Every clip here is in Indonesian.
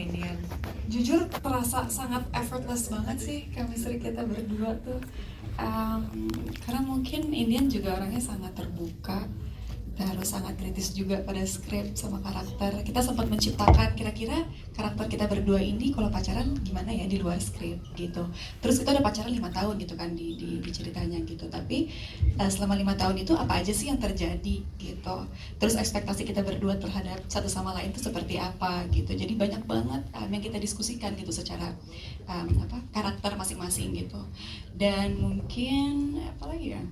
Indian? Jujur terasa sangat effortless banget sih chemistry kita berdua tuh. Karena mungkin Indian juga orangnya sangat terbuka, terus sangat kritis juga pada skrip sama karakter. Kita sempat menciptakan kira-kira karakter kita berdua ini kalau pacaran gimana ya di luar skrip gitu. Terus kita udah pacaran 5 tahun gitu kan di ceritanya gitu. Tapi selama 5 tahun itu apa aja sih yang terjadi gitu. Terus ekspektasi kita berdua terhadap satu sama lain itu seperti apa gitu. Jadi banyak banget yang kita diskusikan gitu secara karakter masing-masing gitu. Dan mungkin apa lagi ya?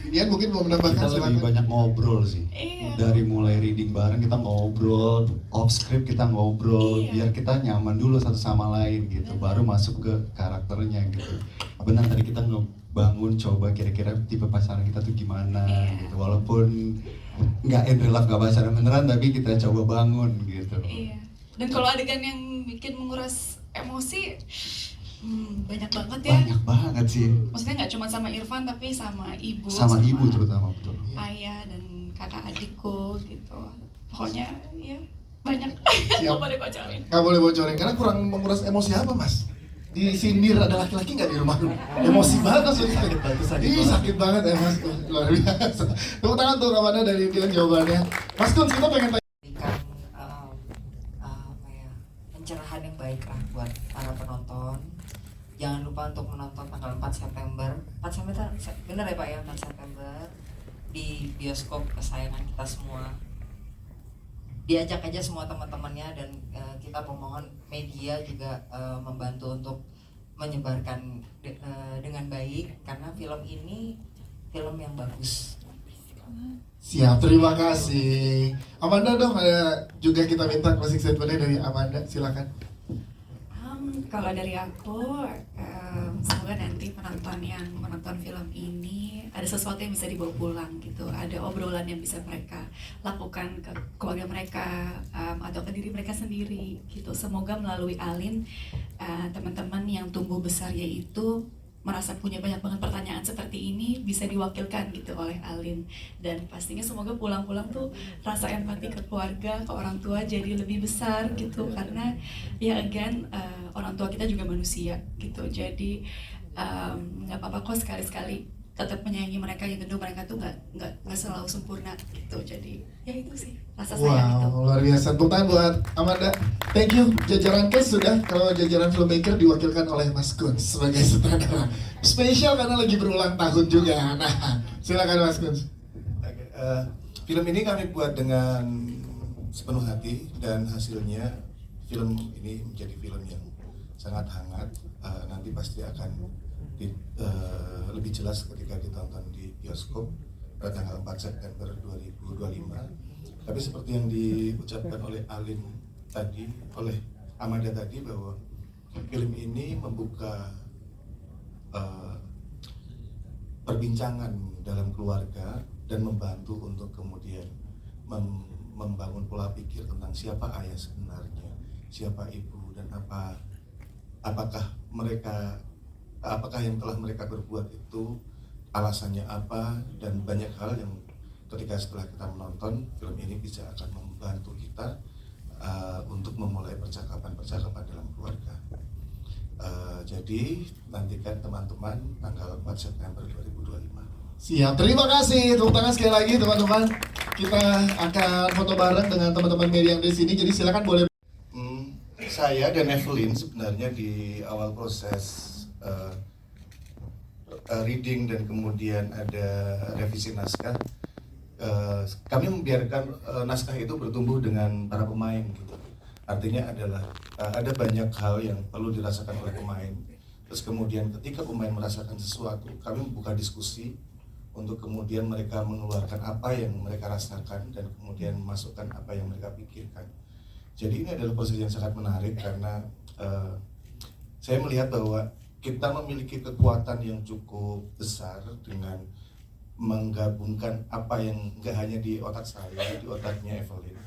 Dian mungkin mau menambahkan, kita lebih silakan. banyak ngobrol sih. Iya. Dari mulai reading bareng kita ngobrol, off script kita ngobrol, Iya. biar kita nyaman dulu satu sama lain gitu, baru masuk ke karakternya gitu. Benar tadi kita ngebangun coba kira-kira tipe pacaran kita tuh gimana Iya. gitu, walaupun nggak in real life, nggak pacaran beneran, tapi kita coba bangun gitu. Iya. Dan kalau adegan yang bikin menguras emosi, banyak banget ya. Banyak banget sih. Maksudnya nggak cuma sama Irfan tapi sama ibu, Sama ibu terutama, betul. ayah dan kakak adikku gitu. Pokoknya ya banyak. Siap. Nggak boleh bocorin. Nggak boleh bocorin, karena kurang menguras emosi apa mas? Disindir ada laki-laki nggak di rumah lu? Emosi banget mas. Sakit banget ya mas, luar biasa. Tepuk tangan tuh kawannya dari Dian jawabannya. Mas Kun, kita pengen tanya. Berikan pencerahan yang baik lah buat para penonton. Jangan lupa untuk menonton tanggal 4 September. 4 September bener ya Pak ya, 4 September di bioskop kesayangan kita semua. Diajak aja semua teman-temannya, dan kita pemohon media juga membantu untuk menyebarkan dengan baik, karena film ini film yang bagus. Siap, terima kasih. Amanda dong, ada juga kita minta closing statementnya dari Amanda, silakan. Kalau dari aku, semoga nanti penonton yang menonton film ini ada sesuatu yang bisa dibawa pulang gitu, ada obrolan yang bisa mereka lakukan ke keluarga mereka atau ke diri mereka sendiri gitu. Semoga melalui Alin teman-teman yang tumbuh besar yaitu merasa punya banyak banget pertanyaan seperti ini bisa diwakilkan gitu oleh Alin, dan pastinya semoga pulang-pulang tuh rasa empati ke keluarga, ke orang tua jadi lebih besar gitu, karena ya again orang tua kita juga manusia gitu, jadi nggak apa-apa kok sekali-sekali tetap menyayangi mereka, yang tentu mereka tuh nggak selalu sempurna gitu, jadi ya itu sih rasa sayang itu. Wow, luar biasa. Tepuk tangan buat Amanda. Thank you. Jajaran cast sudah, kalau jajaran filmmaker diwakilkan oleh Mas Kun sebagai sutradara. Spesial karena lagi berulang tahun juga. Nah, silakan Mas Kun. Film ini kami buat dengan sepenuh hati, dan hasilnya film ini menjadi film yang sangat hangat. Nanti pasti akan lebih jelas ketika ditonton di bioskop pada tanggal 4 September 2025. Tapi seperti yang diucapkan oleh Alin tadi, oleh Amanda tadi, bahwa film ini membuka perbincangan dalam keluarga dan membantu untuk kemudian membangun pola pikir tentang siapa ayah sebenarnya, siapa ibu, dan apakah yang telah mereka berbuat itu alasannya apa, dan banyak hal yang ketika setelah kita menonton film ini bisa akan membantu kita untuk memulai percakapan dalam keluarga. Jadi nantikan teman-teman tanggal 4 September 2025. Siap, terima kasih. Tepuk tangan sekali lagi teman-teman. Kita akan foto bareng dengan teman-teman media yang di sini. Jadi silakan boleh. Saya dan Evelyn sebenarnya di awal proses reading dan kemudian ada revisi naskah, kami membiarkan naskah itu bertumbuh dengan para pemain gitu. Artinya adalah ada banyak hal yang perlu dirasakan oleh pemain. Terus kemudian ketika pemain merasakan sesuatu, kami membuka diskusi untuk kemudian mereka mengeluarkan apa yang mereka rasakan dan kemudian memasukkan apa yang mereka pikirkan. Jadi ini adalah proses yang sangat menarik, karena saya melihat bahwa kita memiliki kekuatan yang cukup besar dengan menggabungkan apa yang nggak hanya di otak saya, di otaknya Evelyn,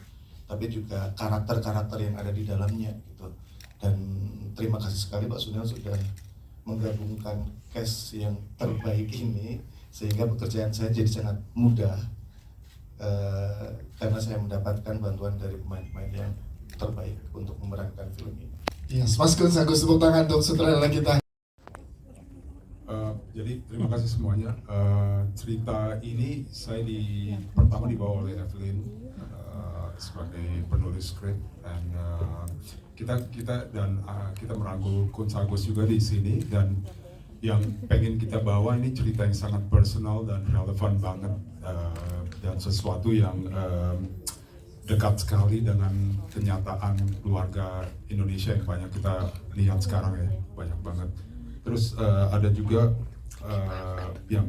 tapi juga karakter-karakter yang ada di dalamnya gitu. Dan terima kasih sekali Pak Sunil sudah menggabungkan cast yang terbaik ini, sehingga pekerjaan saya jadi sangat mudah karena saya mendapatkan bantuan dari pemain-pemain yang terbaik untuk memerankan film ini. Yes, Mas Kun Agus, tepuk tangan untuk sutradara kita. Jadi terima kasih semuanya. Cerita ini pertama dibawa oleh Evelyn sebagai penulis skrip, dan kita merangkul Kun Agus juga di sini, dan yang pengen kita bawa ini cerita yang sangat personal dan relevan banget, dan sesuatu yang dekat sekali dengan kenyataan keluarga Indonesia yang banyak kita lihat sekarang ya, banyak banget. Terus ada juga yang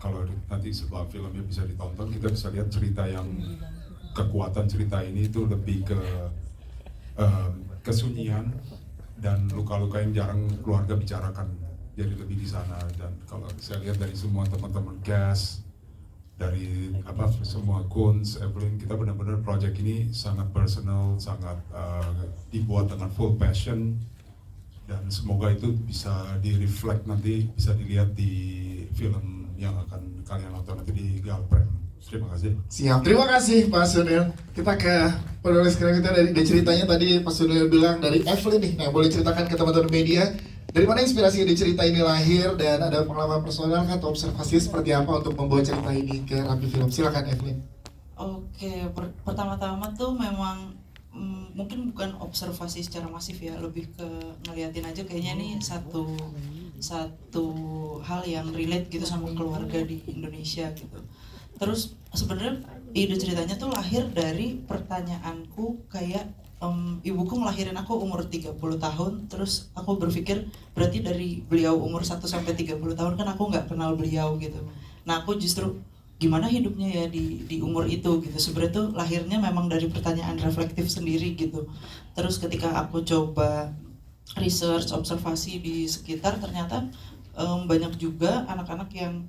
kalau nanti setelah filmnya bisa ditonton, kita bisa lihat cerita yang kekuatan cerita ini itu lebih ke kesunyian dan luka-luka yang jarang keluarga bicarakan, jadi lebih di sana. Dan kalau saya lihat dari semua teman-teman cast, dari semua Kunz, Evelyn, kita benar-benar project ini sangat personal, sangat dibuat dengan full passion, dan semoga itu bisa di-reflect nanti, bisa dilihat di film yang akan kalian nonton nanti di Galprem. Terima kasih. Siap, terima kasih Pak Sunil. Kita ke penulis skrip kita dari ceritanya tadi Pak Sunil bilang dari Evelyn nih. Nah, boleh ceritakan ke teman-teman media dari mana inspirasi di cerita ini lahir, dan ada pengalaman personal atau observasi seperti apa untuk membawa cerita ini ke Rapi Film. Silakan Evelyn. Oke, pertama-tama tuh memang mungkin bukan observasi secara masif ya, lebih ke ngeliatin aja kayaknya nih satu hal yang relate gitu sama keluarga di Indonesia gitu. Terus sebenarnya ide ceritanya tuh lahir dari pertanyaanku, kayak ibuku ngelahirin aku umur 30 tahun, terus aku berpikir berarti dari beliau umur 1 sampai 30 tahun kan aku nggak kenal beliau gitu. Nah, aku justru gimana hidupnya ya di umur itu gitu. Sebenarnya tuh lahirnya memang dari pertanyaan reflektif sendiri gitu. Terus ketika aku coba research, observasi di sekitar, ternyata banyak juga anak-anak yang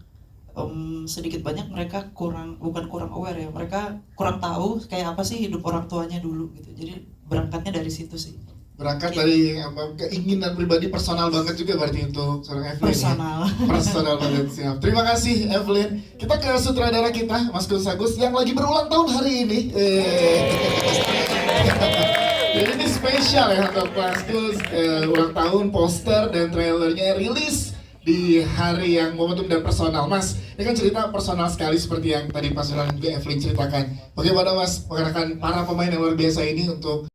sedikit banyak mereka bukan kurang aware ya, mereka kurang tahu kayak apa sih hidup orang tuanya dulu gitu. Jadi berangkatnya dari situ sih. Berangkat dari keinginan pribadi personal banget juga berarti untuk seorang Evelyn. Personal. Ya? Personal banget, siap. Terima kasih Evelyn. Kita ke sutradara kita, Mas Kun Agus yang lagi berulang tahun hari ini. Jadi ini spesial ya untuk Mas Kun, ulang tahun, poster dan trailernya rilis di hari yang momentum dan personal. Mas, ini kan cerita personal sekali seperti yang tadi Pak Sunan juga Evelyn ceritakan. Bagaimana Mas mengenalkan para pemain yang luar biasa ini untuk